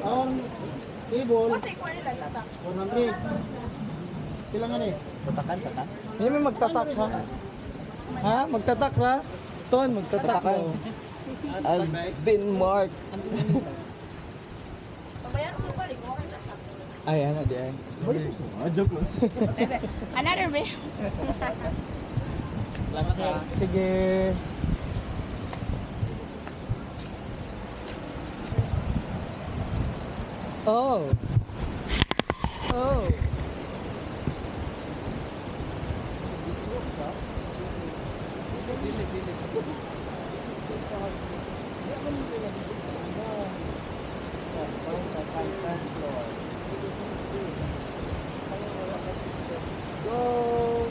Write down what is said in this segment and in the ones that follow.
Ang table, Kasi ikaw nila tatak. 100. Kailangan eh. Tatakan. Hindi may magtatak ha? Ha? Magtatak ha? Ton, magtatak ha? I've been marked. Pagbayaran mo balik, mo kayo tatak. Ay, ano di ay. Joke lang. Another way. Salamat ha. Sige. Oh. Oh. Go.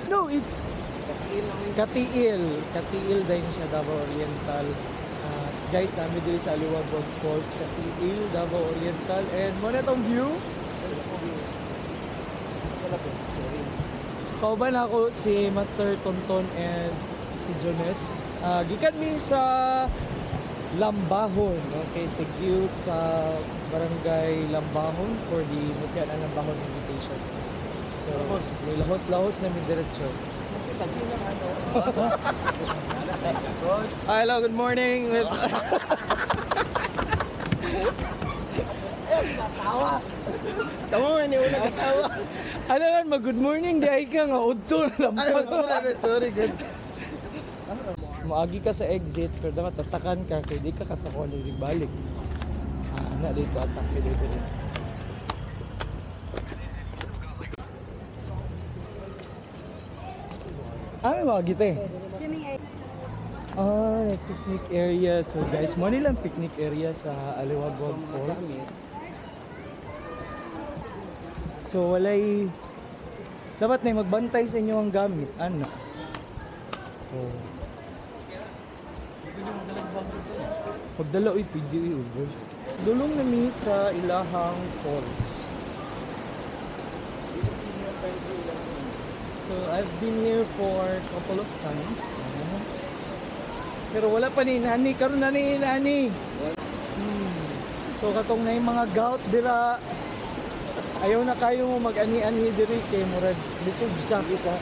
No, it's Katiil din siya, Davao Oriental. Guys, namin dito sa Aliwagwag Falls, Katiil, Davao Oriental. And muna itong view. So, kauban ako si Master Tonton and si Jones. Gikan mi sa Lambahon. Okay, thank you sa Barangay Lambahon for the Mutyanan Lambahon invitation. So, may lahos-lahos na may diretso. Hello, good morning. Kamu ni una katawa. Ano lang, mag-good morning, di ay ka nga, udto na lang. Sorry, good. Maagi ka sa exit, pero dapat tatakan ka, kaya di ka kasako na balik. Anak dito, atak ka dito. May maagi tayo. Swimming area. Picnic area. So guys, mo nilang picnic area sa Aliwagwag Falls. So walay dapat na magbantay sa inyo ang gamit. Ano? Oh. Pagdala uy, pwede uy. Dulong nami sa Ilahang Falls. So I've been here for a couple of times. Pero wala pa ni nani, karon na ni nani. So katong na yung mga gout dira. Ayaw na kayo mo mag-ani-ani diri kay murag lisod siya kita.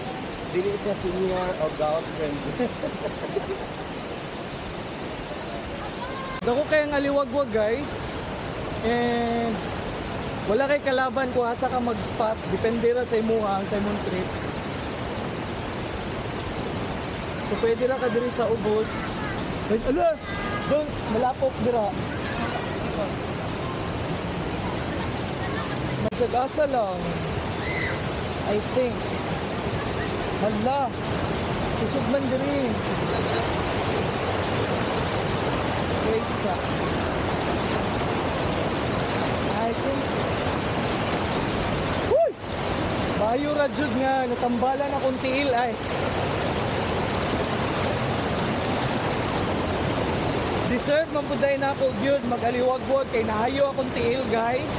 Dili sa senior o gout friend. Dako kay ang aliwagwag guys. And wala kay kalaban kung asa ka mag-spot, depende ra sa imuha ang sa imong trip. So pwede ra ka diri sa ubos. Wait, ala! Dos, malapok dira. Masag-asa lang. I think. Hala! Kusog man diri. Wait sa. I think so. Uy! Bayo ra jud nga natambalan akong tiil ay. Deserve man pud na ako gyud mag-aliwagwag kay nahayo akong tiil guys.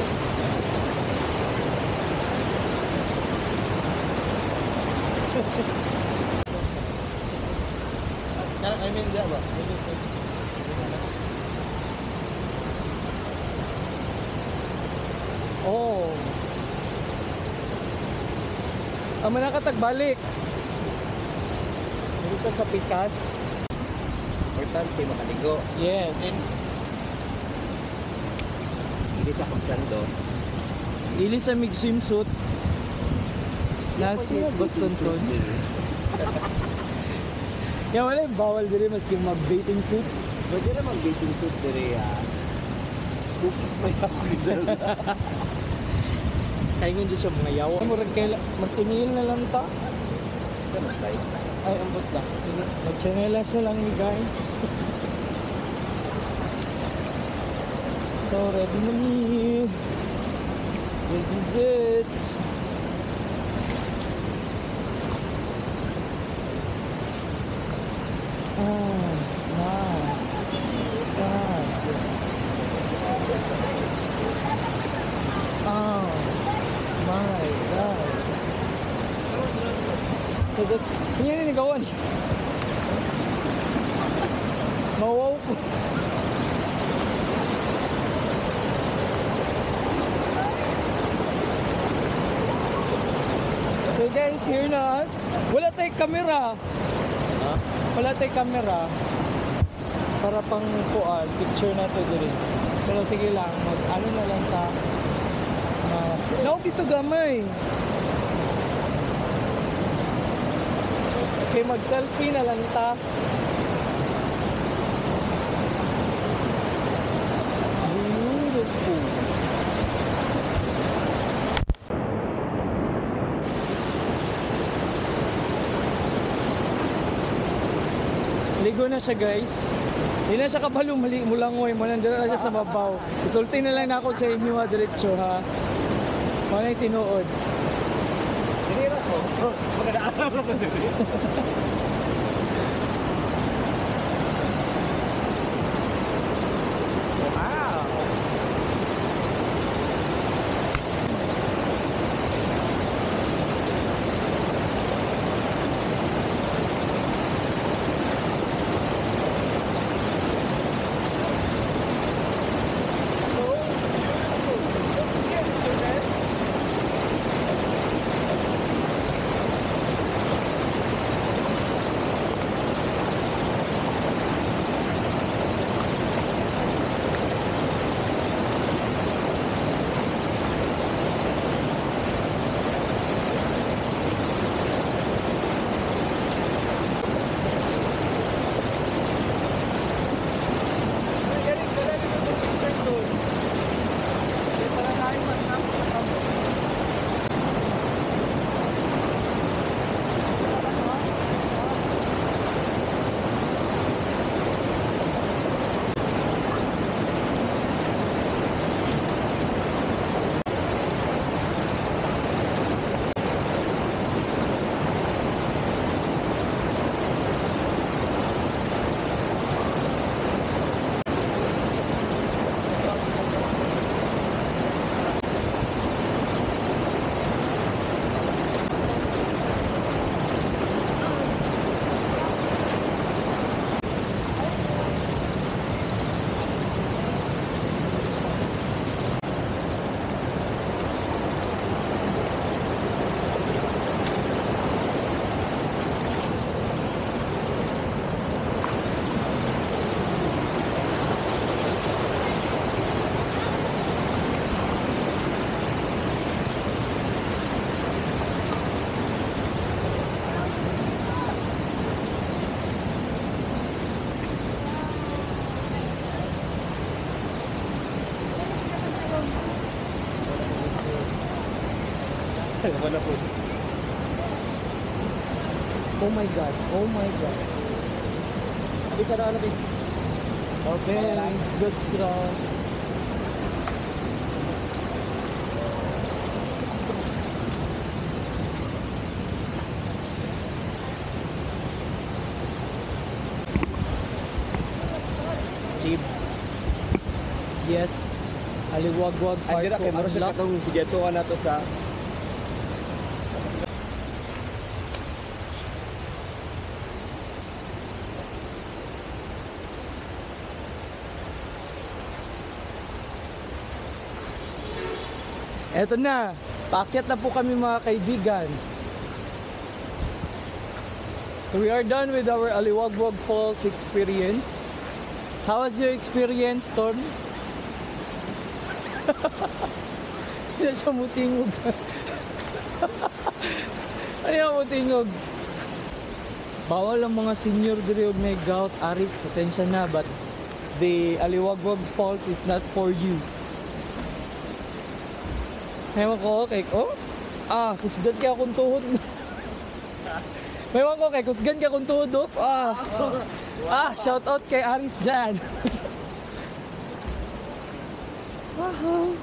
I mean, dia ba? Oh. Amo na katagbalik. Dito sa Pikas. Importante makaligo. Yes. Hindi ka pagsando. Dili sa mig swimsuit. Na si Boston Ton. Ya wala bawal diri maski mag-bathing suit. Pwede na mag-bathing suit diri cookies pa yung result. Kaya nga dyan sa mga yawa. Murag kaila, mag-email na lang ta. Mas tayo. Ay, ambot lang. Sige, mag-chanelas na lang ni guys. So, ready na me. This is it. Oh, my God. Oh, my gosh. So that's, yun yung nagawa niya. Mawaw ko. So guys, here na us. Wala tayong camera. Ha? Wala tayong camera. Para pang kuan, picture na to dito. Pero sige lang, mag ano na lang ta. Now dito gamay. Okay, mag selfie na lang ta. Beautiful. Ligo na siya guys. Hindi na siya kabalo mulangoy mo nandira na siya sa babaw. Isulti na lang na ako sa inyo ha diretso ha. Ano yung tinuod? Hindi na ko. Magandaan na to dito. Wow. Wala po. Oh my god, oh my god. Isa na ano din. Okay, good stuff. Cheap. Yes, Aliwagwag Park Andira kay maro sa unlock. katong sujeto na to sa Eto na, paakyat na po kami mga kaibigan. So we are done with our Aliwagwag Falls experience. How was your experience, Tom? Hindi na siya mutingog. Ayaw mutingog. Bawal ang mga senior diri og may gout, Aris, pasensya na, but the Aliwagwag Falls is not for you. Ewan ko, kay kusgan ka akong tuhod. Ewan ko, kay kusgan ka akong tuhod, oh. Shout out kay Aris dyan. Wow.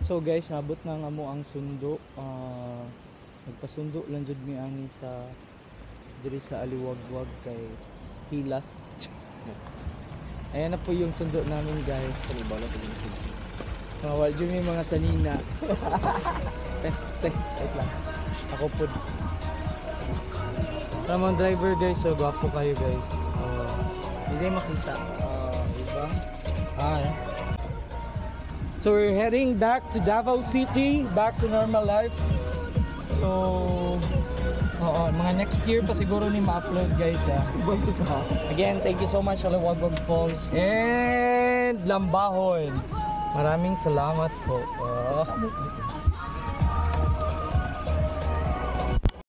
So guys, nabot na nga mo ang sundo. Nagpasundo lang jud mi ani sa diri sa Aliwagwag kay Hilas. Ayan na po yung sundo namin guys. Mga waljo may mga sanina. Peste. Wait lang. Ako po. Ramang driver guys, so gwapo kayo guys. Hindi makita. Diba? So we're heading back to Davao City, back to normal life. So, mga next year pa siguro ni ma-upload guys ya. Again, thank you so much Alawagwag Falls and Lambahon. Maraming salamat po.